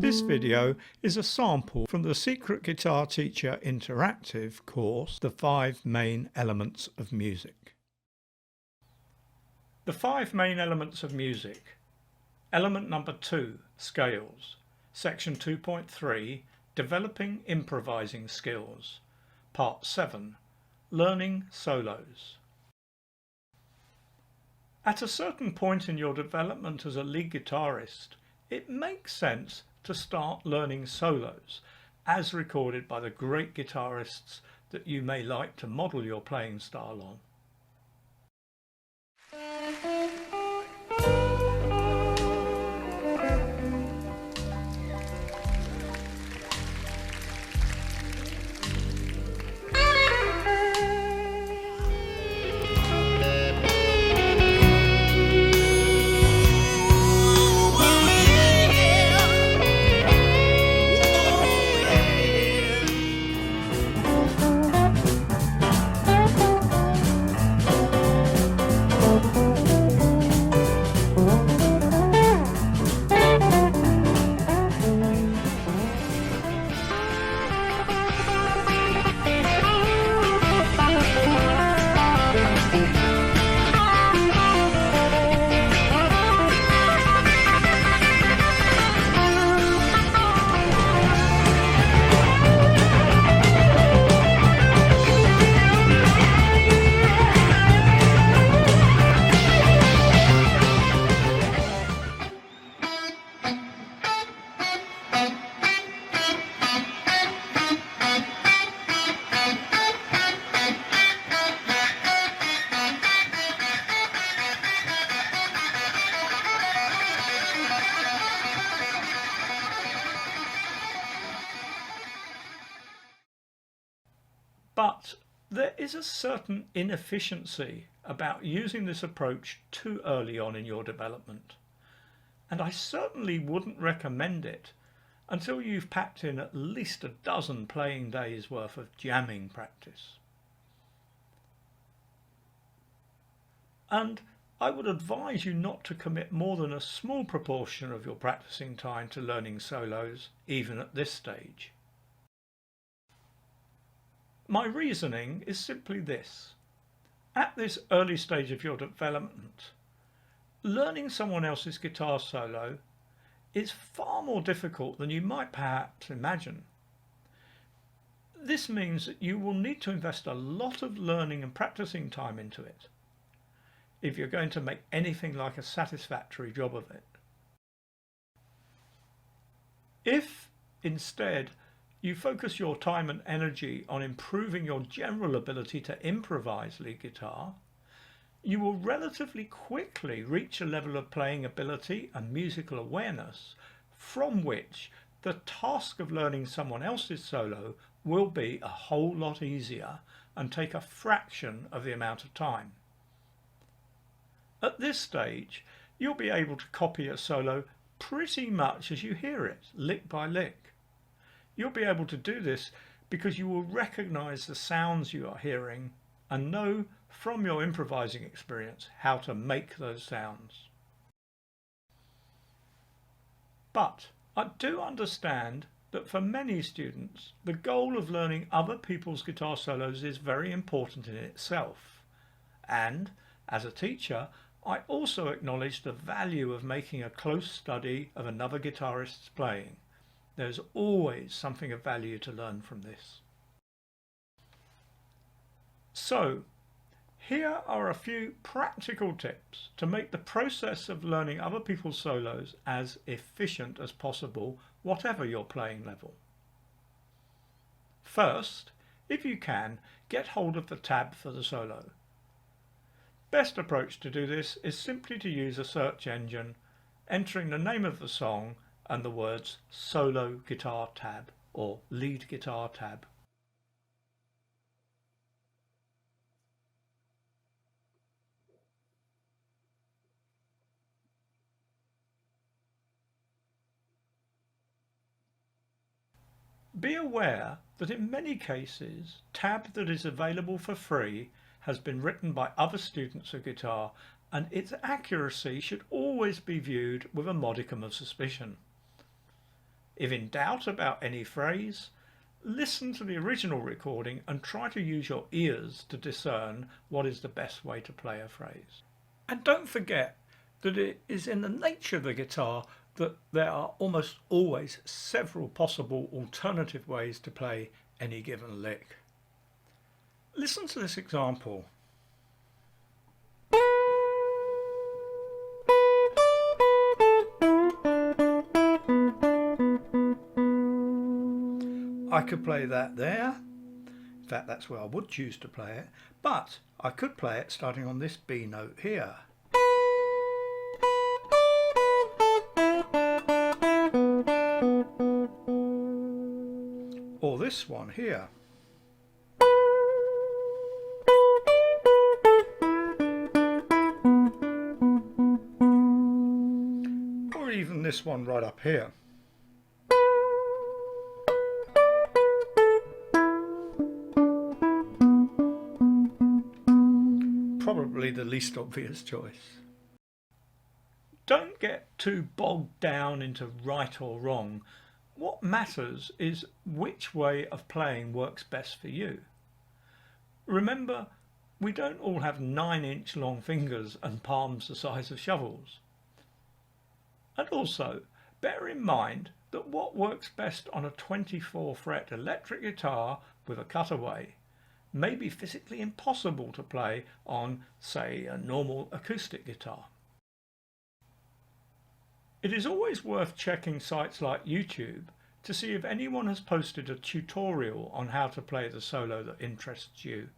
This video is a sample from the Secret Guitar Teacher Interactive course, The 5 Main Elements of Music. The 5 main elements of music. Element number 2, Scales. Section 2.3, Developing Improvising Skills. Part 7, Learning Solos. At a certain point in your development as a lead guitarist, it makes sense to start learning solos, as recorded by the great guitarists that you may like to model your playing style on. But there is a certain inefficiency about using this approach too early on in your development, and I certainly wouldn't recommend it until you've packed in at least a dozen playing days worth of jamming practice. And I would advise you not to commit more than a small proportion of your practicing time to learning solos, even at this stage. My reasoning is simply this. At this early stage of your development, learning someone else's guitar solo is far more difficult than you might perhaps imagine. This means that you will need to invest a lot of learning and practicing time into it if you're going to make anything like a satisfactory job of it. If instead you focus your time and energy on improving your general ability to improvise lead guitar, you will relatively quickly reach a level of playing ability and musical awareness from which the task of learning someone else's solo will be a whole lot easier and take a fraction of the amount of time. At this stage, you'll be able to copy a solo pretty much as you hear it, lick by lick. You'll be able to do this because you will recognize the sounds you are hearing and know from your improvising experience how to make those sounds. But I do understand that for many students, the goal of learning other people's guitar solos is very important in itself. And as a teacher, I also acknowledge the value of making a close study of another guitarist's playing. There's always something of value to learn from this. So, here are a few practical tips to make the process of learning other people's solos as efficient as possible, whatever your playing level. First, if you can, get hold of the tab for the solo. Best approach to do this is simply to use a search engine, entering the name of the song and the words solo guitar tab or lead guitar tab. Be aware that in many cases, tab that is available for free has been written by other students of guitar and its accuracy should always be viewed with a modicum of suspicion. If in doubt about any phrase, listen to the original recording and try to use your ears to discern what is the best way to play a phrase. And don't forget that it is in the nature of the guitar that there are almost always several possible alternative ways to play any given lick. Listen to this example. I could play that there. In fact, that's where I would choose to play it. But I could play it starting on this B note here. Or this one here. Or even this one right up here. Probably the least obvious choice. Don't get too bogged down into right or wrong. What matters is which way of playing works best for you. Remember, we don't all have 9-inch long fingers and palms the size of shovels. And also, bear in mind that what works best on a 24-fret electric guitar with a cutaway may be physically impossible to play on, say, a normal acoustic guitar. It is always worth checking sites like YouTube to see if anyone has posted a tutorial on how to play the solo that interests you.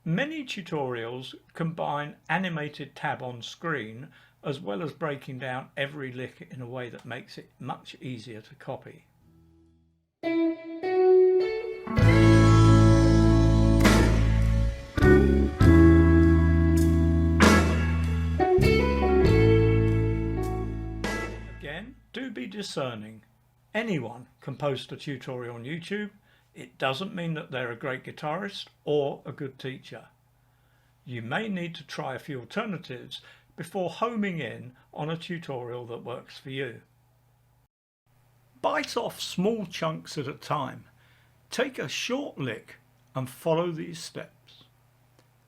Many tutorials combine animated tab on screen as well as breaking down every lick in a way that makes it much easier to copy. Again, do be discerning. Anyone can post a tutorial on YouTube. It doesn't mean that they're a great guitarist or a good teacher. You may need to try a few alternatives before homing in on a tutorial that works for you. Bite off small chunks at a time. Take a short lick and follow these steps.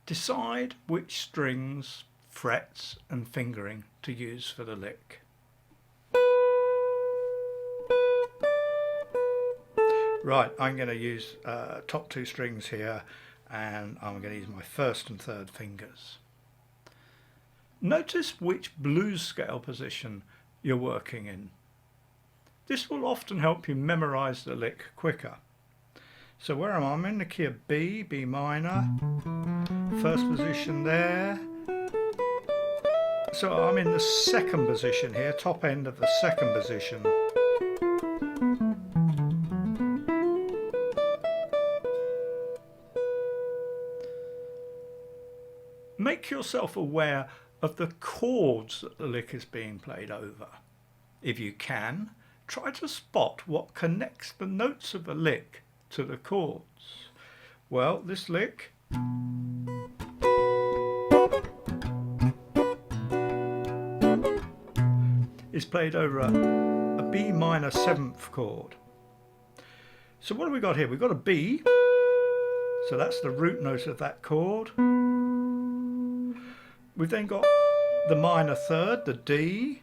Decide which strings, frets and fingering to use for the lick. Right, I'm going to use top 2 strings here, and I'm going to use my 1st and 3rd fingers. Notice which blues scale position you're working in. This will often help you memorize the lick quicker. So where am I? I'm in the key of B, B minor, 1st position there. So I'm in the 2nd position here, top end of the 2nd position. Make yourself aware of the chords that the lick is being played over. If you can, try to spot what connects the notes of the lick to the chords. Well, this lick is played over a B minor 7th chord. So what have we got here? We've got a B, so that's the root note of that chord. We've then got the minor 3rd, the D,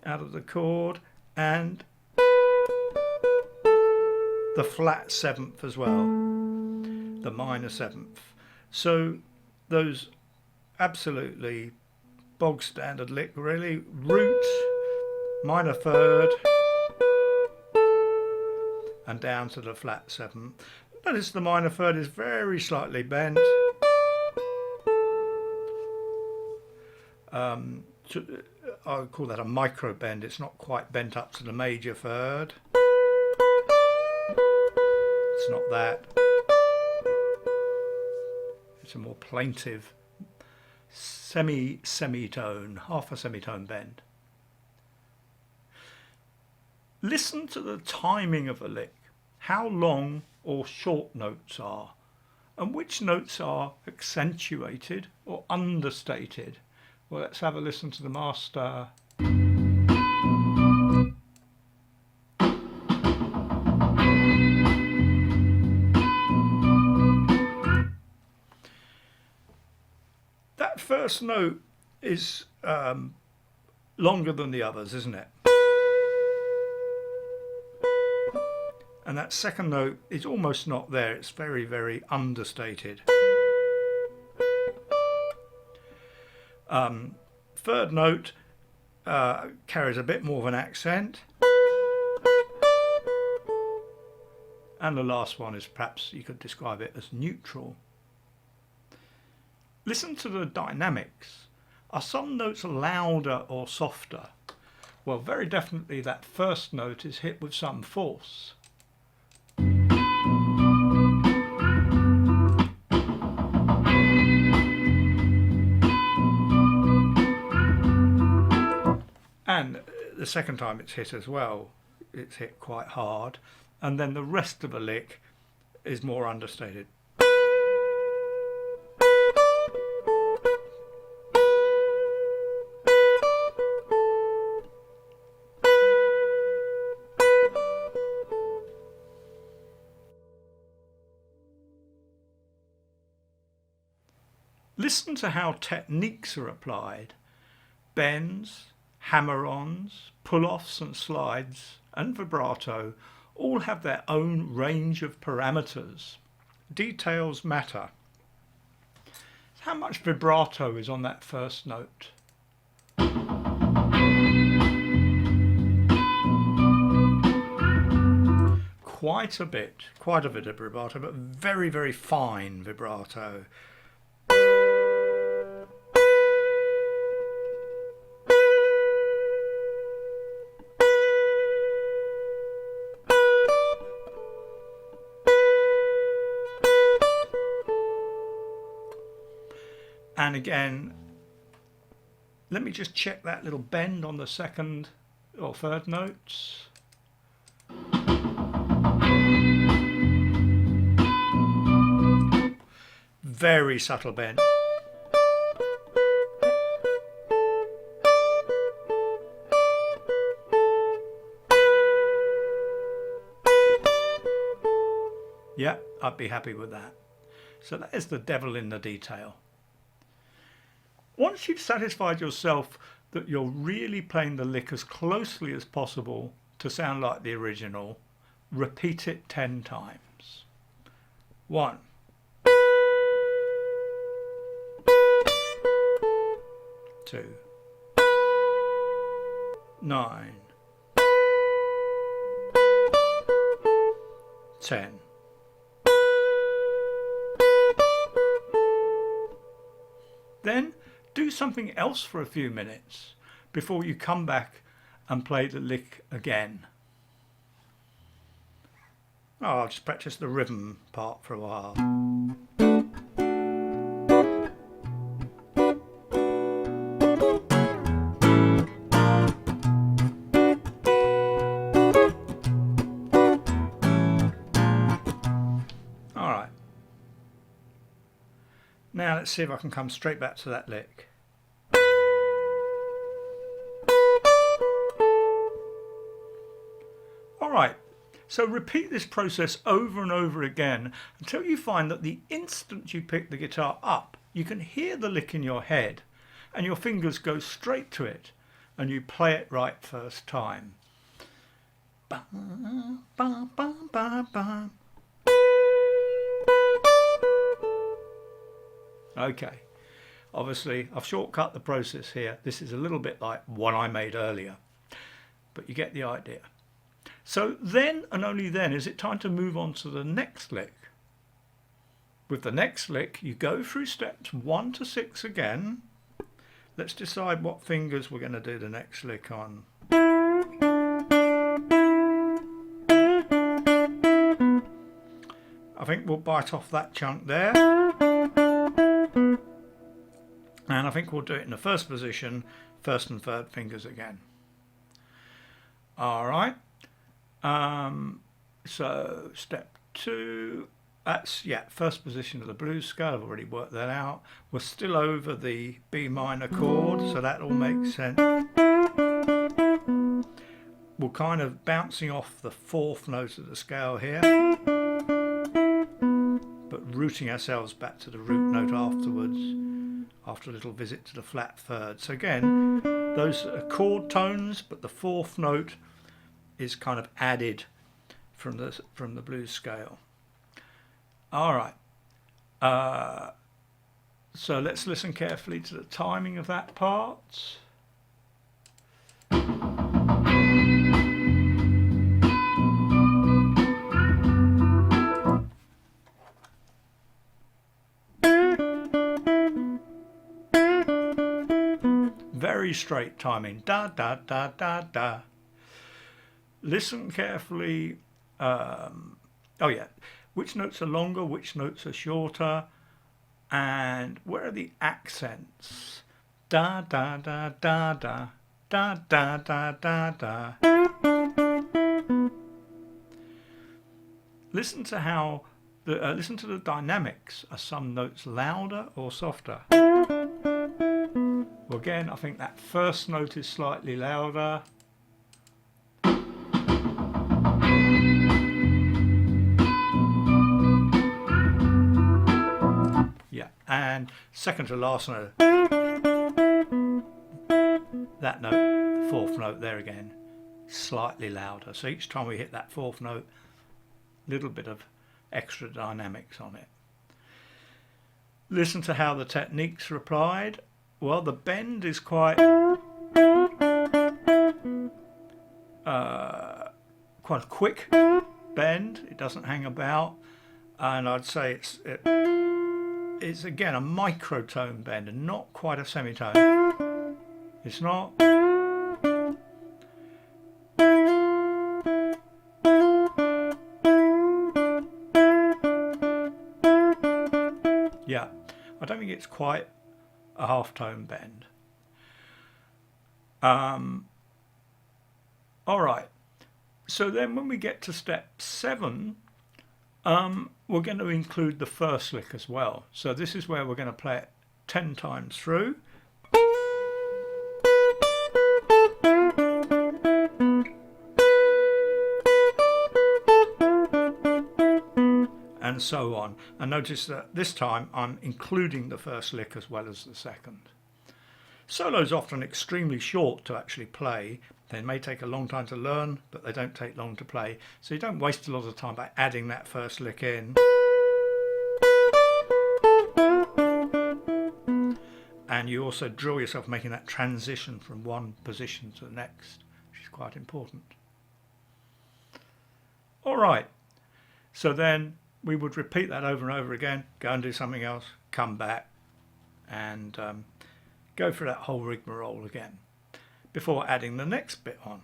out of the chord, and the flat 7th as well, the minor 7th. So those absolutely bog standard lick really, root, minor 3rd, and down to the flat 7th. Notice the minor 3rd is very slightly bent. I would call that a micro bend. It's not quite bent up to the major third. It's not that. It's a more plaintive semitone, half a semitone bend. Listen to the timing of a lick, how long or short notes are, and which notes are accentuated or understated. Well, let's have a listen to the master. That first note is longer than the others, isn't it? And that second note is almost not there. It's very, very understated. Third note carries a bit more of an accent. And the last one is, perhaps you could describe it as neutral. Listen to the dynamics. Are some notes louder or softer? Well, very definitely that first note is hit with some force. And the second time it's hit as well, it's hit quite hard. And then the rest of the lick is more understated. Listen to how techniques are applied. Bends, hammer-ons, pull-offs and slides, and vibrato all have their own range of parameters. Details matter. How much vibrato is on that first note? Quite a bit of vibrato, but very, very fine vibrato. And again, let me just check that little bend on the second or third notes. Very subtle bend. Yeah, I'd be happy with that. So that is the devil in the detail. Once you've satisfied yourself that you're really playing the lick as closely as possible to sound like the original, repeat it 10 times. 1. 2. 9. 10. Then do something else for a few minutes before you come back and play the lick again. Oh, I'll just practice the rhythm part for a while. All right. Now let's see if I can come straight back to that lick. Alright, so repeat this process over and over again until you find that the instant you pick the guitar up, you can hear the lick in your head and your fingers go straight to it and you play it right first time. Ba, ba, ba, ba, ba. Okay, obviously I've shortcut the process here. This is a little bit like one I made earlier, but you get the idea. So then and only then is it time to move on to the next lick. With the next lick you go through steps 1 to 6 again. let's decide what fingers we're going to do the next lick on. I think we'll bite off that chunk there, and I think we'll do it in the first position, first and third fingers again. Alright, so step 2, that's, yeah, first position of the blues scale. I've already worked that out. We're still over the B minor chord, so that all makes sense. We're kind of bouncing off the 4th note of the scale here, but rooting ourselves back to the root note afterwards, after a little visit to the flat 3rd. So again, those are chord tones, but the 4th note is kind of added from the blues scale. All right, so let's listen carefully to the timing of that part. Very straight timing, da da da da da. Listen carefully. Oh yeah, which notes are longer, which notes are shorter, and where are the accents? Da da da da da da da da da da. Listen to how listen to the dynamics. Are some notes louder or softer? Well, again, I think that first note is slightly louder. Yeah, and second to last note. That note, the 4th note there again, slightly louder. So each time we hit that 4th note, a little bit of extra dynamics on it. Listen to how the techniques are applied. Well, the bend is quite a quick bend. It doesn't hang about, and I'd say it's again a microtone bend and not quite a semitone. It's not. Yeah, I don't think it's quite a half tone bend. All right, so then when we get to step 7, we're going to include the first lick as well. So this is where we're going to play it 10 times through. And so on. And notice that this time I'm including the first lick as well as the second. Solos are often extremely short to actually play. They may take a long time to learn, but they don't take long to play. So you don't waste a lot of time by adding that first lick in. And you also drill yourself making that transition from one position to the next, which is quite important. All right, so then we would repeat that over and over again, go and do something else, come back, and go through that whole rigmarole again before adding the next bit on.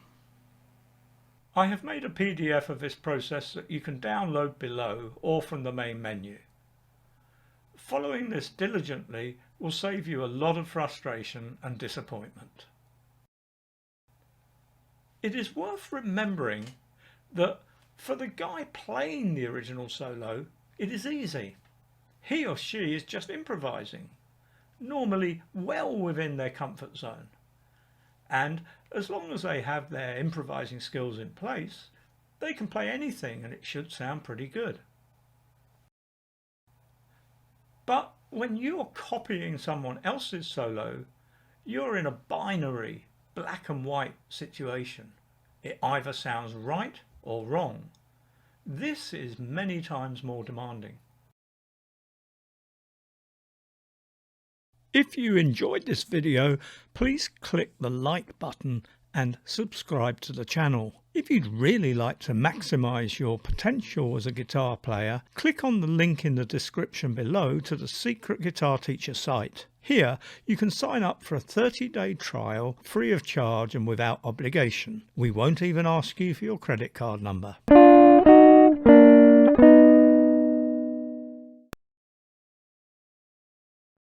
I have made a PDF of this process that you can download below or from the main menu. Following this diligently will save you a lot of frustration and disappointment. It is worth remembering that for the guy playing the original solo, it is easy. He or she is just improvising, normally well within their comfort zone. And as long as they have their improvising skills in place, they can play anything and it should sound pretty good. But when you're copying someone else's solo, you're in a binary black and white situation. It either sounds right or wrong. This is many times more demanding. If you enjoyed this video, please click the like button and subscribe to the channel. If you'd really like to maximise your potential as a guitar player, click on the link in the description below to the Secret Guitar Teacher site. Here you can sign up for a 30-day trial free of charge and without obligation. We won't even ask you for your credit card number.